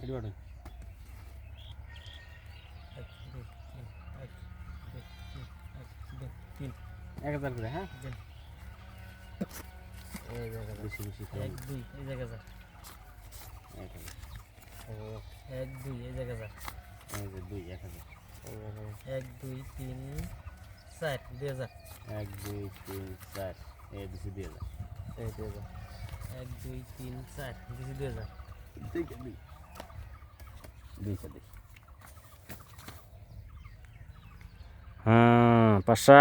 এটি বাটন 1000 করে হ্যাঁ এই জায়গা বেশি বেশি 1 2 এই জায়গা যা 1 2 এই জায়গা যা এই যে 2 1000 1 2 3 4 2000 1 2 3 4 এই দিছি 2000 এই 2000 1 2 3 4 দিছি 2000 ঠিক আছে 2 হ্যাঁ পাশা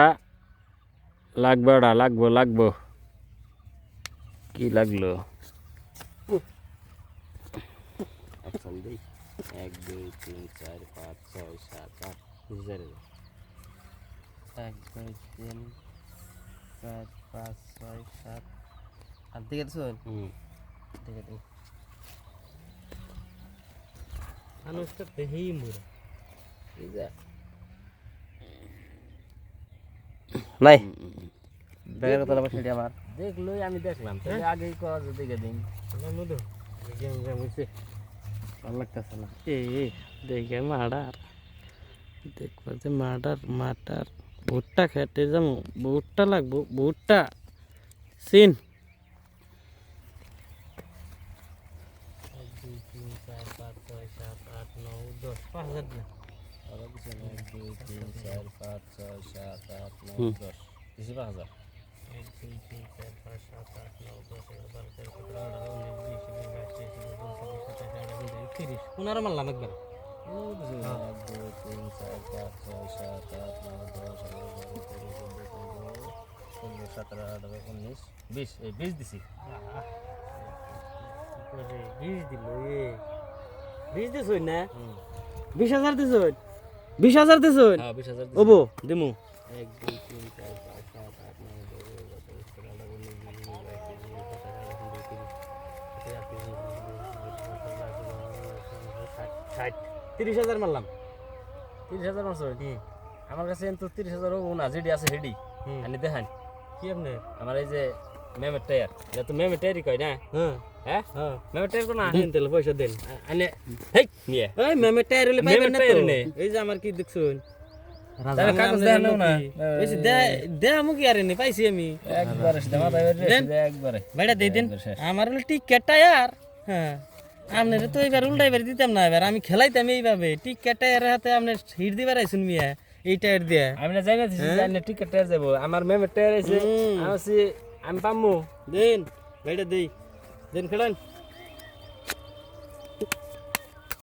লাগবে ওটা লাগবো কি লাগলো অপশন দেই 1 2 3 4 5 6 7 8 2000 1 2 3 4 5 6 7 আর দিকে তো দিকে তো মানুষটা দেহেই মুরা এই যে নাই দেখার কথা বলছি আমার দেখলই আমি দেখলাম তাহলে আগেই করা যদি দেখে দিন মধু বুঝছে ভালো লাগতেছে না দেখে মার্ডার দেখবো যে মার্ডার ভুট্টা খেতে যাবো ভুট্টা লাগবো ভুট্টা সিন 1 2 3 4 5 6 7 8 9 10 5000 দিন আর কিছু না 1 2 3 4 5 6 7 8 9 10 কিছু 5000 1 2 3 4 5 7 8 9 10 11 12 13 14 15 16 17 18 19 20 পুনরায় মারলাম একবার 1 2 3 4 5 6 7 8 9 10 11 12 13 14 15 16 17 18 19 20 এই 20 দিছি বীজ দিল বীজ দিছ না 20000 দিছ 20000 দিছ হ্যাঁ 20000 দিছি ওবো দিমু 1 2 3 4 5 7 8 9 10 30,000 মারলাম 30,000 মারছো আমার কাছে কিন্তু 30,000 ও না যেডি আছে হেডি আনি দেখান কি আপনি আমার এই যে মেমের টায়ার এটা তো মেমের টায়ারই কয় না হ্যাঁ হ্যাঁ হ্যাঁ মেমের টায়ার কোনা দেন তাহলে পয়সা দেন আনে হেই নিয়ে এই মেমে টায়ার হলে পাইবেন না টায়ার তো নে। এই যে আমার কি দেখছুন তাহলে কাগজ দেখান না এই যে দে আমু কি আর নে পাইছি আমি একবারে সিধা মাথা বের দেন। একবারে ভাইটা দেই দেন আমার হলো টিকেট টায়ার হ্যাঁ আপনার তো এবার উল্টাইবার দিতাম না এবার আমি খেলাইতাম এইভাবে টিকেট টায়ারের হাতে আপনি হিট দিবার আইছুন মিয়া এই টায়ার দিয়া আমি না জানি না জানি টিকেট টায়ার যাব আমার মেমের টায়ার আছে আমি পামু দেন ভাইটা দেই দেন খেলান